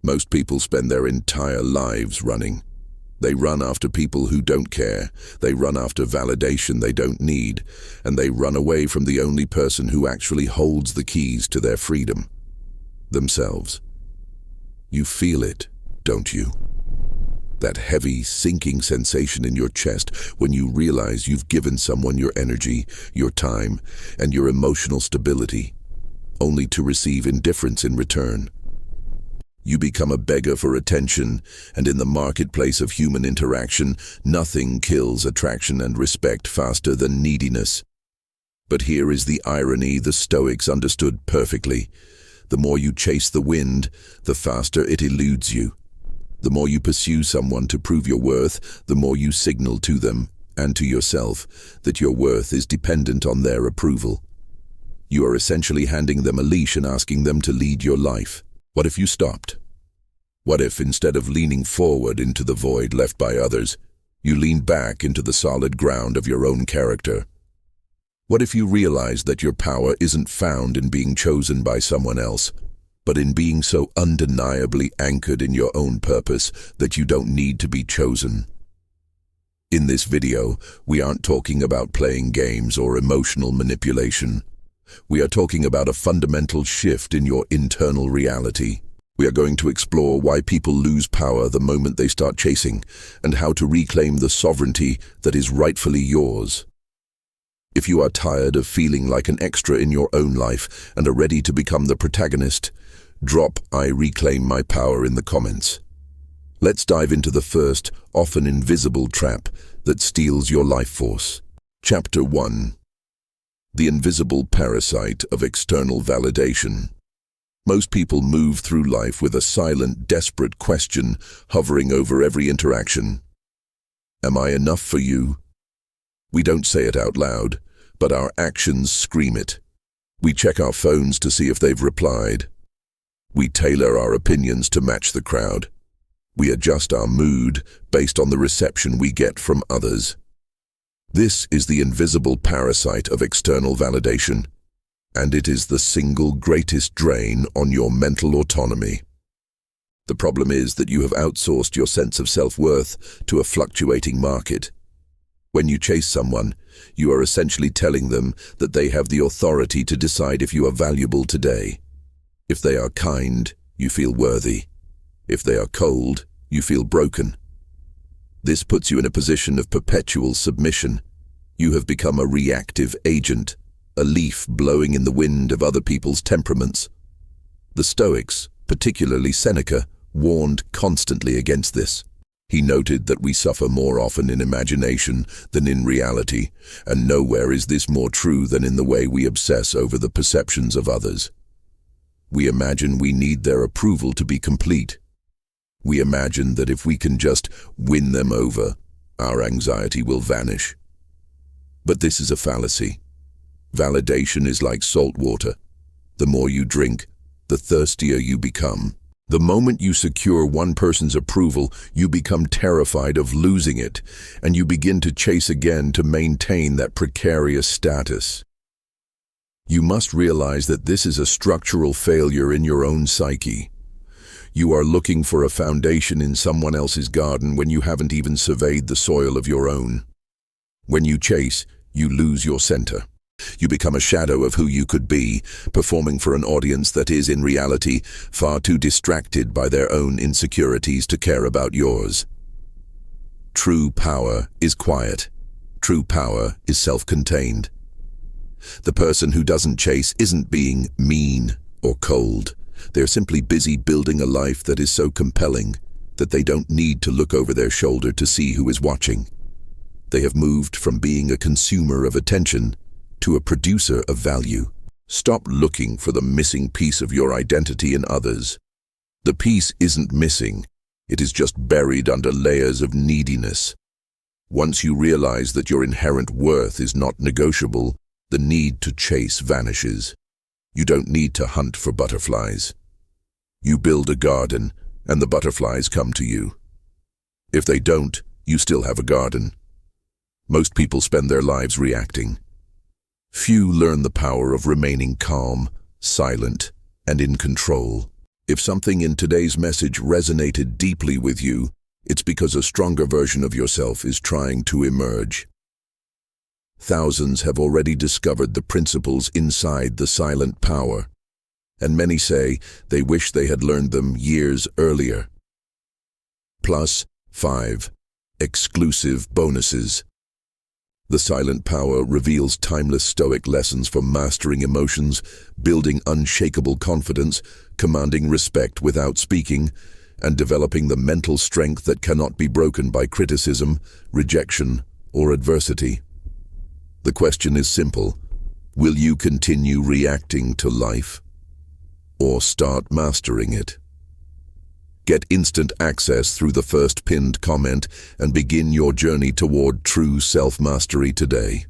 Most people spend their entire lives running. They run after people who don't care, they run after validation they don't need, and they run away from the only person who actually holds the keys to their freedom: themselves. You feel it, don't you? That heavy, sinking sensation in your chest when you realize you've given someone your energy, your time, and your emotional stability, only to receive indifference in return. You become a beggar for attention, and in the marketplace of human interaction, nothing kills attraction and respect faster than neediness. But here is the irony the Stoics understood perfectly. The more you chase the wind, the faster it eludes you. The more you pursue someone to prove your worth, the more you signal to them, and to yourself, that your worth is dependent on their approval. You are essentially handing them a leash and asking them to lead your life. What if you stopped? What if, instead of leaning forward into the void left by others, you leaned back into the solid ground of your own character? What if you realized that your power isn't found in being chosen by someone else, but in being so undeniably anchored in your own purpose that you don't need to be chosen? In this video, we aren't talking about playing games or emotional manipulation. We are talking about a fundamental shift in your internal reality. We are going to explore why people lose power the moment they start chasing, and how to reclaim the sovereignty that is rightfully yours. If you are tired of feeling like an extra in your own life and are ready to become the protagonist, drop "I reclaim my power" in the comments. Let's dive into the first, often invisible trap that steals your life force. Chapter 1. The invisible parasite of external validation. Most people move through life with a silent, desperate question hovering over every interaction. Am I enough for you? We don't say it out loud, but our actions scream it. We check our phones to see if they've replied. We tailor our opinions to match the crowd. We adjust our mood based on the reception we get from others. This is the invisible parasite of external validation, and it is the single greatest drain on your mental autonomy. The problem is that you have outsourced your sense of self-worth to a fluctuating market. When you chase someone, you are essentially telling them that they have the authority to decide if you are valuable today. If they are kind, you feel worthy. If they are cold, you feel broken. This puts you in a position of perpetual submission. You have become a reactive agent, a leaf blowing in the wind of other people's temperaments. The Stoics, particularly Seneca, warned constantly against this. He noted that we suffer more often in imagination than in reality, and nowhere is this more true than in the way we obsess over the perceptions of others. We imagine we need their approval to be complete. We imagine that if we can just win them over, our anxiety will vanish. But this is a fallacy. Validation is like salt water. The more you drink, the thirstier you become. The moment you secure one person's approval, you become terrified of losing it, and you begin to chase again to maintain that precarious status. You must realize that this is a structural failure in your own psyche. You are looking for a foundation in someone else's garden when you haven't even surveyed the soil of your own. When you chase, you lose your center. You become a shadow of who you could be, performing for an audience that is, in reality, far too distracted by their own insecurities to care about yours. True power is quiet. True power is self-contained. The person who doesn't chase isn't being mean or cold. They're simply busy building a life that is so compelling that they don't need to look over their shoulder to see who is watching. They have moved from being a consumer of attention to a producer of value. Stop looking for the missing piece of your identity in others. The piece isn't missing, it is just buried under layers of neediness. Once you realize that your inherent worth is not negotiable, the need to chase vanishes. You don't need to hunt for butterflies. You build a garden, and the butterflies come to you. If they don't, you still have a garden. Most people spend their lives reacting. Few learn the power of remaining calm, silent, and in control. If something in today's message resonated deeply with you, it's because a stronger version of yourself is trying to emerge. Thousands have already discovered the principles inside the silent power, and many say they wish they had learned them years earlier. Plus 5 exclusive bonuses. The silent power reveals timeless Stoic lessons for mastering emotions, building unshakable confidence, commanding respect without speaking, and developing the mental strength that cannot be broken by criticism, rejection, or adversity. The question is simple: will you continue reacting to life, or start mastering it? Get instant access through the first pinned comment and begin your journey toward true self-mastery today.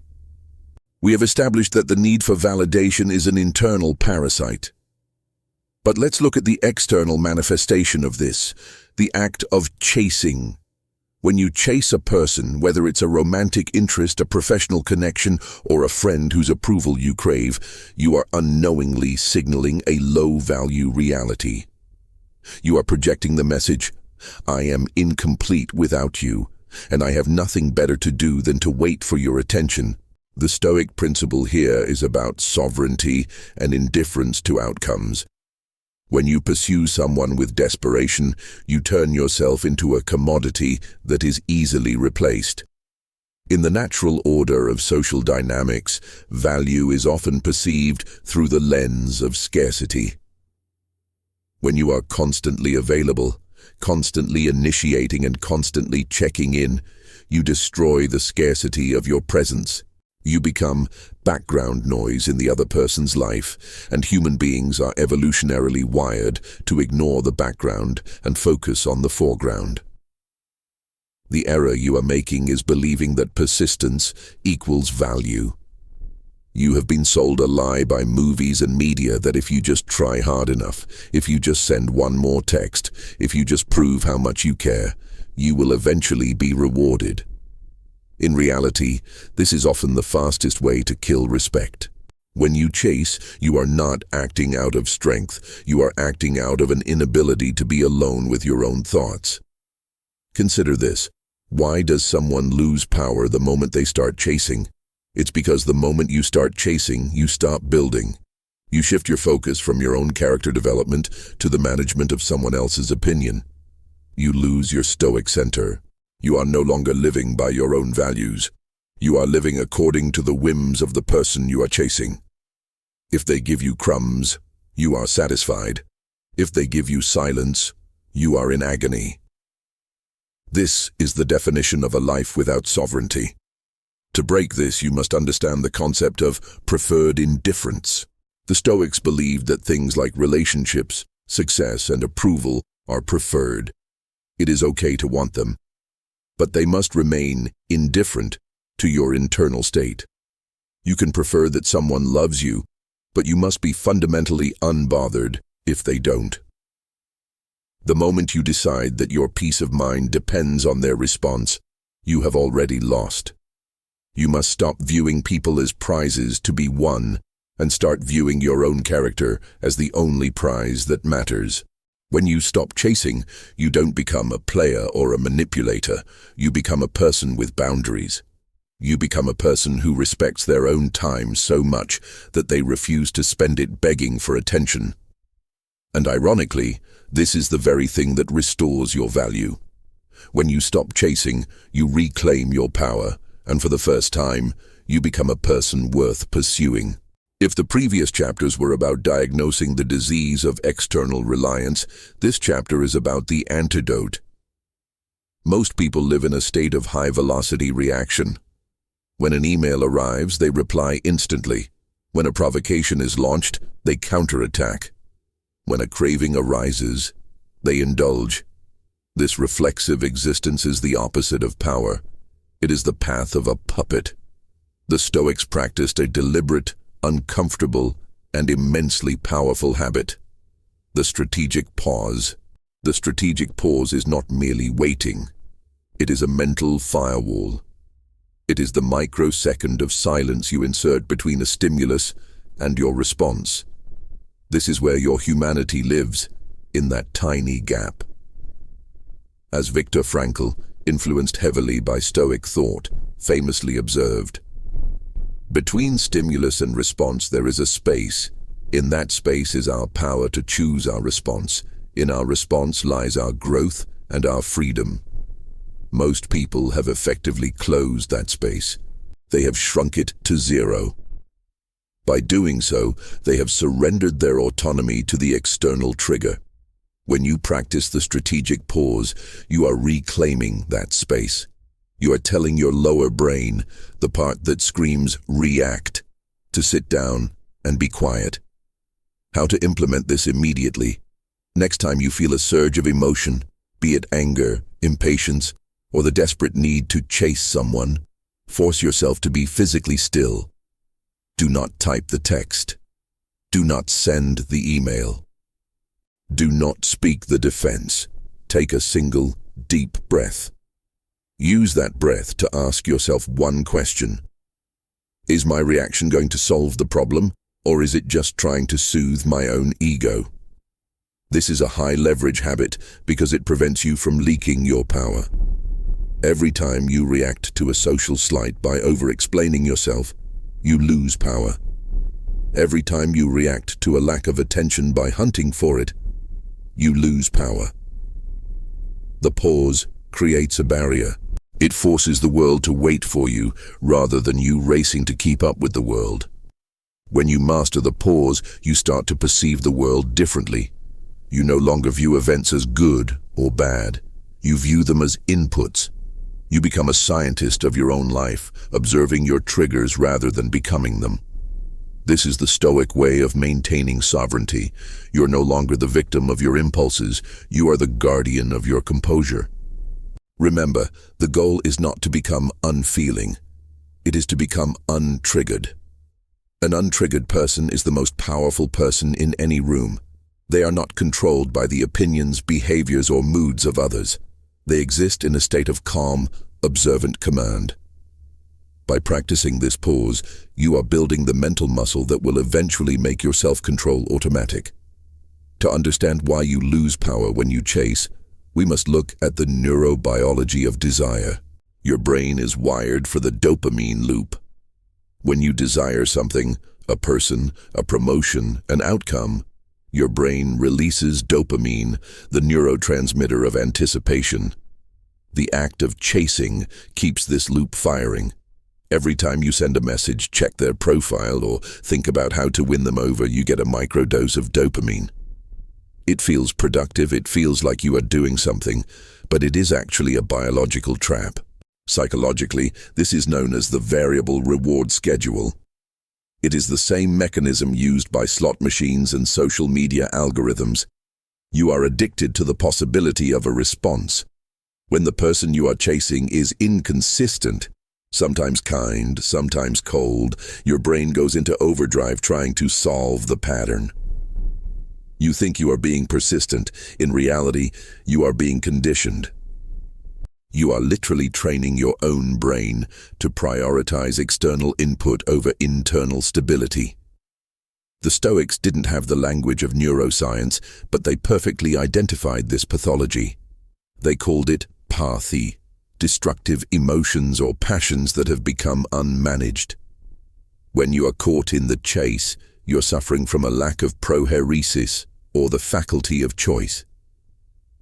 We have established that the need for validation is an internal parasite. But let's look at the external manifestation of this, the act of chasing. When you chase a person, whether it's a romantic interest, a professional connection, or a friend whose approval you crave, you are unknowingly signaling a low-value reality. You are projecting the message, "I am incomplete without you, and I have nothing better to do than to wait for your attention." The Stoic principle here is about sovereignty and indifference to outcomes. When you pursue someone with desperation, you turn yourself into a commodity that is easily replaced. In the natural order of social dynamics, value is often perceived through the lens of scarcity. When you are constantly available, constantly initiating and constantly checking in, you destroy the scarcity of your presence. You become background noise in the other person's life, and human beings are evolutionarily wired to ignore the background and focus on the foreground. The error you are making is believing that persistence equals value. You have been sold a lie by movies and media that if you just try hard enough, if you just send one more text, if you just prove how much you care, you will eventually be rewarded. In reality, this is often the fastest way to kill respect. When you chase, you are not acting out of strength, you are acting out of an inability to be alone with your own thoughts. Consider this. Why does someone lose power the moment they start chasing? It's because the moment you start chasing, you stop building. You shift your focus from your own character development to the management of someone else's opinion. You lose your Stoic center. You are no longer living by your own values. You are living according to the whims of the person you are chasing. If they give you crumbs, you are satisfied. If they give you silence, you are in agony. This is the definition of a life without sovereignty. To break this, you must understand the concept of preferred indifference. The Stoics believed that things like relationships, success, and approval are preferred. It is okay to want them, but they must remain indifferent to your internal state. You can prefer that someone loves you, but you must be fundamentally unbothered if they don't. The moment you decide that your peace of mind depends on their response, you have already lost. You must stop viewing people as prizes to be won and start viewing your own character as the only prize that matters. When you stop chasing, you don't become a player or a manipulator. You become a person with boundaries. You become a person who respects their own time so much that they refuse to spend it begging for attention. And ironically, this is the very thing that restores your value. When you stop chasing, you reclaim your power, and for the first time, you become a person worth pursuing. If the previous chapters were about diagnosing the disease of external reliance, this chapter is about the antidote. Most people live in a state of high-velocity reaction. When an email arrives, they reply instantly. When a provocation is launched, they counterattack. When a craving arises, they indulge. This reflexive existence is the opposite of power. It is the path of a puppet. The Stoics practiced a deliberate, uncomfortable, and immensely powerful habit: the strategic pause. The strategic pause is not merely waiting. It is a mental firewall. It is the microsecond of silence you insert between a stimulus and your response. This is where your humanity lives. in that tiny gap. As Viktor Frankl, influenced heavily by Stoic thought, famously observed, "Between stimulus and response there is a space. In that space is our power to choose our response. In our response lies our growth and our freedom." Most people have effectively closed that space. They have shrunk it to zero. By doing so, they have surrendered their autonomy to the external trigger. When you practice the strategic pause, you are reclaiming that space. You are telling your lower brain, the part that screams react, to sit down and be quiet. How to implement this immediately? Next time you feel a surge of emotion, be it anger, impatience, or the desperate need to chase someone, force yourself to be physically still. Do not type the text. Do not send the email. Do not speak the defense. Take a single, deep breath. Use that breath to ask yourself one question. Is my reaction going to solve the problem, or is it just trying to soothe my own ego? This is a high-leverage habit because it prevents you from leaking your power. Every time you react to a social slight by over-explaining yourself, you lose power. Every time you react to a lack of attention by hunting for it, you lose power. The pause creates a barrier. It forces the world to wait for you rather than you racing to keep up with the world. When you master the pause, you start to perceive the world differently. You no longer view events as good or bad. You view them as inputs. You become a scientist of your own life, observing your triggers rather than becoming them. This is the Stoic way of maintaining sovereignty. You're no longer the victim of your impulses. You are the guardian of your composure. Remember, the goal is not to become unfeeling. It is to become untriggered. An untriggered person is the most powerful person in any room. They are not controlled by the opinions, behaviors, or moods of others. They exist in a state of calm, observant command. By practicing this pause, you are building the mental muscle that will eventually make your self-control automatic. To understand why you lose power when you chase, we must look at the neurobiology of desire. Your brain is wired for the dopamine loop. When you desire something, a person, a promotion, an outcome, your brain releases dopamine, the neurotransmitter of anticipation. The act of chasing keeps this loop firing. Every time you send a message, check their profile, or think about how to win them over, you get a microdose of dopamine. It feels productive, it feels like you are doing something, but it is actually a biological trap. Psychologically, this is known as the variable reward schedule. It is the same mechanism used by slot machines and social media algorithms. You are addicted to the possibility of a response. When the person you are chasing is inconsistent, sometimes kind, sometimes cold, your brain goes into overdrive trying to solve the pattern. You think you are being persistent. In reality, you are being conditioned. You are literally training your own brain to prioritize external input over internal stability. The Stoics didn't have the language of neuroscience, but they perfectly identified this pathology. They called it pathy, destructive emotions or passions that have become unmanaged. When you are caught in the chase, you're suffering from a lack of prohairesis, or the faculty of choice.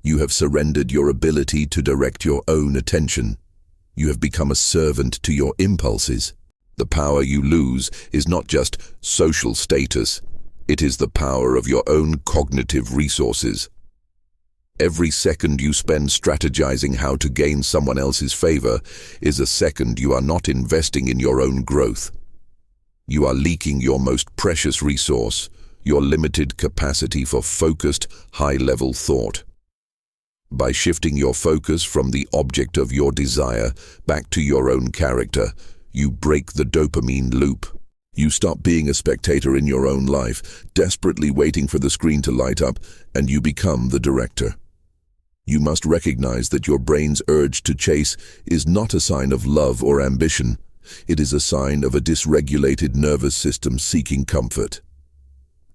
You have surrendered your ability to direct your own attention. You have become a servant to your impulses. The power you lose is not just social status, it is the power of your own cognitive resources. Every second you spend strategizing how to gain someone else's favor is a second you are not investing in your own growth. You are leaking your most precious resource, your limited capacity for focused, high-level thought. By shifting your focus from the object of your desire back to your own character, you break the dopamine loop. You stop being a spectator in your own life, desperately waiting for the screen to light up, and you become the director. You must recognize that your brain's urge to chase is not a sign of love or ambition. It is a sign of a dysregulated nervous system seeking comfort.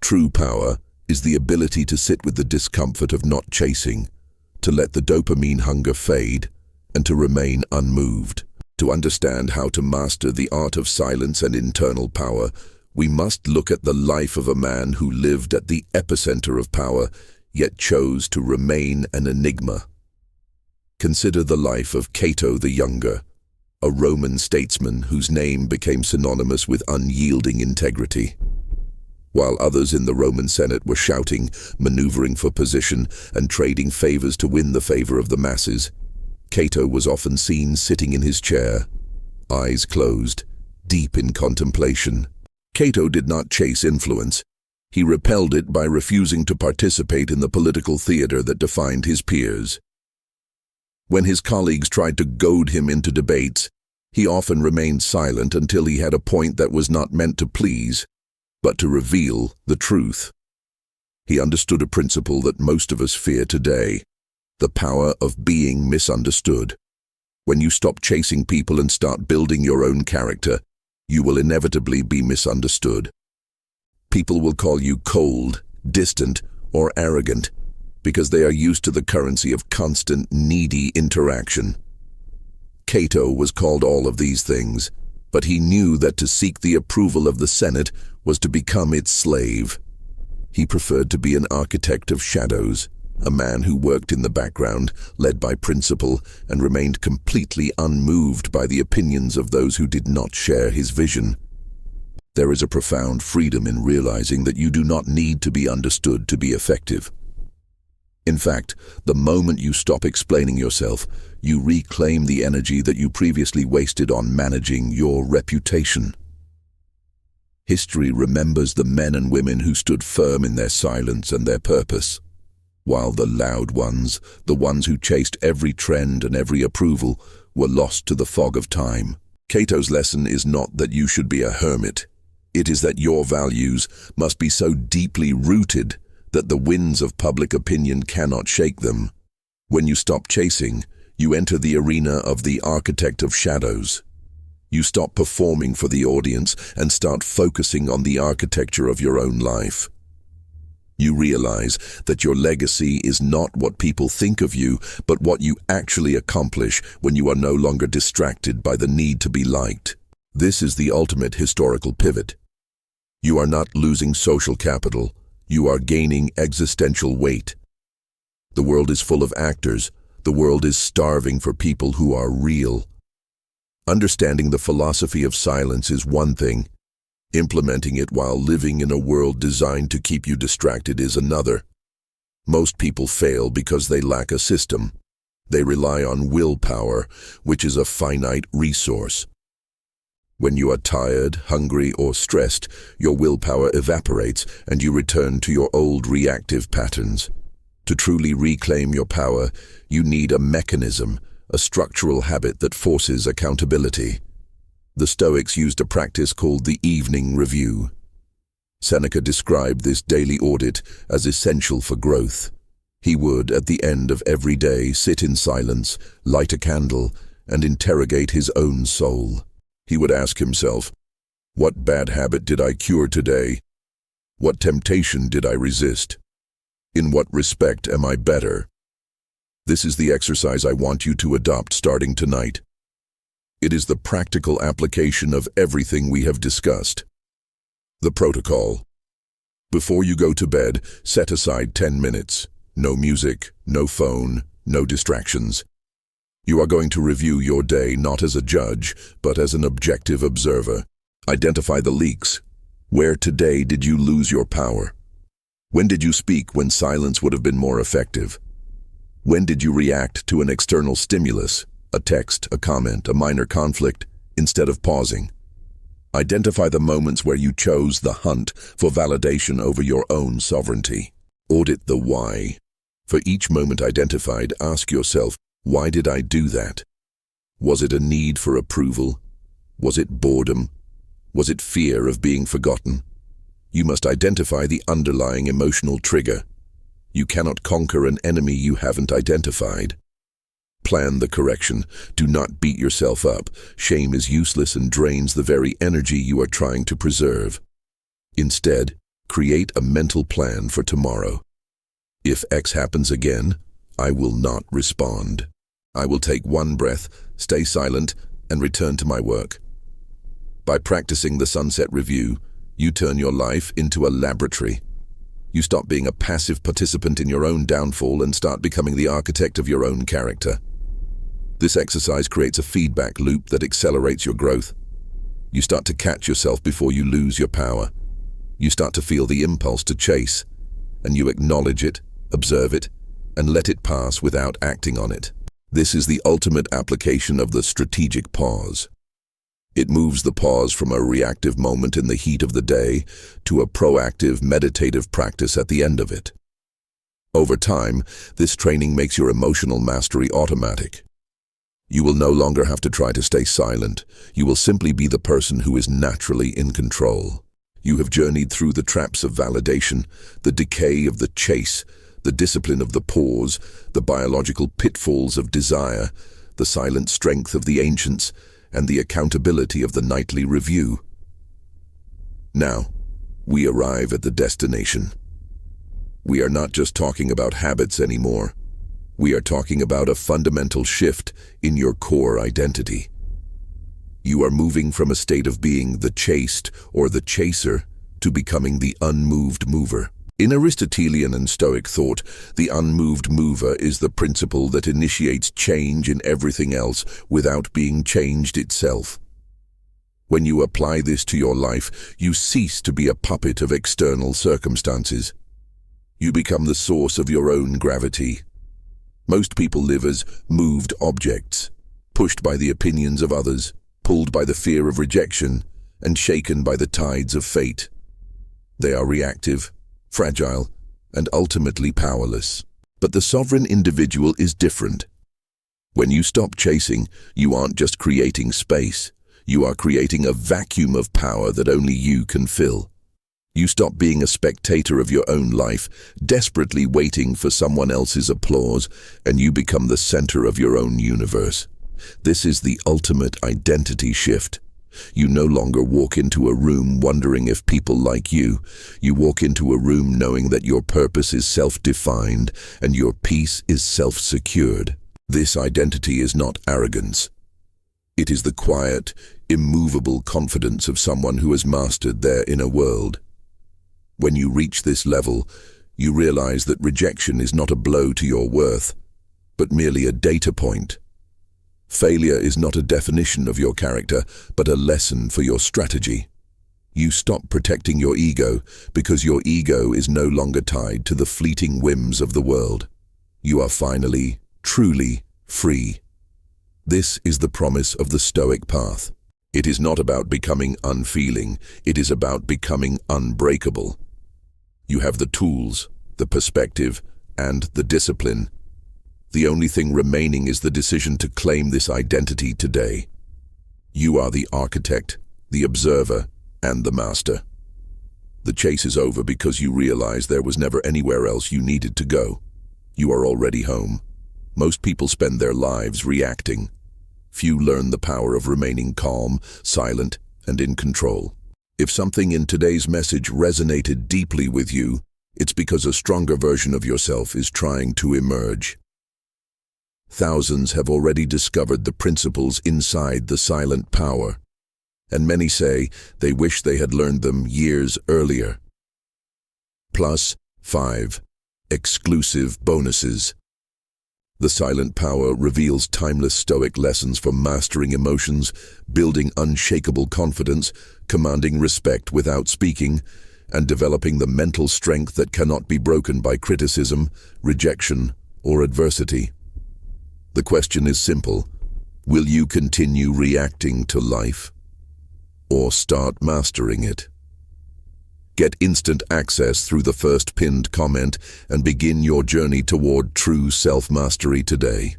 True power is the ability to sit with the discomfort of not chasing, to let the dopamine hunger fade, and to remain unmoved. To understand how to master the art of silence and internal power, we must look at the life of a man who lived at the epicenter of power, yet chose to remain an enigma. Consider the life of Cato the Younger, a Roman statesman whose name became synonymous with unyielding integrity. While others in the Roman Senate were shouting, maneuvering for position, and trading favors to win the favor of the masses, Cato was often seen sitting in his chair, eyes closed, deep in contemplation. Cato did not chase influence. He repelled it by refusing to participate in the political theater that defined his peers. When his colleagues tried to goad him into debates, he often remained silent until he had a point that was not meant to please, but to reveal the truth. He understood a principle that most of us fear today: the power of being misunderstood. When you stop chasing people and start building your own character, you will inevitably be misunderstood. People will call you cold, distant, or arrogant because they are used to the currency of constant, needy interaction. Cato was called all of these things, but he knew that to seek the approval of the Senate was to become its slave. He preferred to be an architect of shadows, a man who worked in the background, led by principle, and remained completely unmoved by the opinions of those who did not share his vision. There is a profound freedom in realizing that you do not need to be understood to be effective. In fact, the moment you stop explaining yourself, you reclaim the energy that you previously wasted on managing your reputation. History remembers the men and women who stood firm in their silence and their purpose, while the loud ones, the ones who chased every trend and every approval, were lost to the fog of time. Cato's lesson is not that you should be a hermit. It is that your values must be so deeply rooted that the winds of public opinion cannot shake them. When you stop chasing, you enter the arena of the architect of shadows. You stop performing for the audience and start focusing on the architecture of your own life. You realize that your legacy is not what people think of you, but what you actually accomplish when you are no longer distracted by the need to be liked. This is the ultimate historical pivot. You are not losing social capital. You are gaining existential weight. The world is full of actors. The world is starving for people who are real. Understanding the philosophy of silence is one thing. Implementing it while living in a world designed to keep you distracted is another. Most people fail because they lack a system. They rely on willpower, which is a finite resource. When you are tired, hungry, or stressed, your willpower evaporates and you return to your old reactive patterns. To truly reclaim your power, you need a mechanism, a structural habit that forces accountability. The Stoics used a practice called the evening review. Seneca described this daily audit as essential for growth. He would, at the end of every day, sit in silence, light a candle, and interrogate his own soul. He would ask himself, what bad habit did I cure today? What temptation did I resist? In what respect am I better? This is the exercise I want you to adopt starting tonight. It is the practical application of everything we have discussed. The protocol. Before you go to bed, set aside 10 minutes. No music, no phone, no distractions. You are going to review your day not as a judge, but as an objective observer. Identify the leaks. Where today did you lose your power? When did you speak when silence would have been more effective? When did you react to an external stimulus, a text, a comment, a minor conflict, instead of pausing? Identify the moments where you chose the hunt for validation over your own sovereignty. Audit the why. For each moment identified, ask yourself, why did I do that? Was it a need for approval? Was it boredom? Was it fear of being forgotten? You must identify the underlying emotional trigger. You cannot conquer an enemy you haven't identified. Plan the correction. Do not beat yourself up. Shame is useless and drains the very energy you are trying to preserve. Instead, Create a mental plan for tomorrow. If X happens again, I will not respond. I will take one breath, stay silent, and return to my work. By practicing the sunset review, you turn your life into a laboratory. You stop being a passive participant in your own downfall and start becoming the architect of your own character. This exercise creates a feedback loop that accelerates your growth. You start to catch yourself before you lose your power. You start to feel the impulse to chase, and you acknowledge it, observe it, and let it pass without acting on it. This is the ultimate application of the strategic pause. It moves the pause from a reactive moment in the heat of the day to a proactive, meditative practice at the end of it. Over time, this training makes your emotional mastery automatic. You will no longer have to try to stay silent. You will simply be the person who is naturally in control. You have journeyed through the traps of validation, the decay of the chase, the discipline of the pause, the biological pitfalls of desire, the silent strength of the ancients, and the accountability of the nightly review. Now, we arrive at the destination. We are not just talking about habits anymore. We are talking about a fundamental shift in your core identity. You are moving from a state of being the chased or the chaser to becoming the unmoved mover. In Aristotelian and Stoic thought, the unmoved mover is the principle that initiates change in everything else without being changed itself. When you apply this to your life, you cease to be a puppet of external circumstances. You become the source of your own gravity. Most people live as moved objects, pushed by the opinions of others, pulled by the fear of rejection, and shaken by the tides of fate. They are reactive, fragile, and ultimately powerless. But the sovereign individual is different. When you stop chasing, you aren't just creating space. You are creating a vacuum of power that only you can fill. You stop being a spectator of your own life, desperately waiting for someone else's applause, and you become the center of your own universe. This is the ultimate identity shift. You no longer walk into a room wondering if people like you. You walk into a room knowing that your purpose is self-defined and your peace is self-secured. This identity is not arrogance. It is the quiet, immovable confidence of someone who has mastered their inner world. When you reach this level, you realize that rejection is not a blow to your worth, but merely a data point. Failure is not a definition of your character, but a lesson for your strategy. You stop protecting your ego because your ego is no longer tied to the fleeting whims of the world. You are finally, truly free. This is the promise of the Stoic path. It is not about becoming unfeeling, it is about becoming unbreakable. You have the tools, the perspective, and the discipline. The only thing remaining is the decision to claim this identity today. You are the architect, the observer, and the master. The chase is over because you realize there was never anywhere else you needed to go. You are already home. Most people spend their lives reacting. Few learn the power of remaining calm, silent, and in control. If something in today's message resonated deeply with you, it's because a stronger version of yourself is trying to emerge. Thousands have already discovered the principles inside the silent power, and many say they wish they had learned them years earlier. +5 exclusive bonuses. The silent power reveals timeless Stoic lessons for mastering emotions, building unshakable confidence, commanding respect without speaking, and developing the mental strength that cannot be broken by criticism, rejection, or adversity. The question is simple: will you continue reacting to life, or start mastering it? Get instant access through the first pinned comment and begin your journey toward true self-mastery today.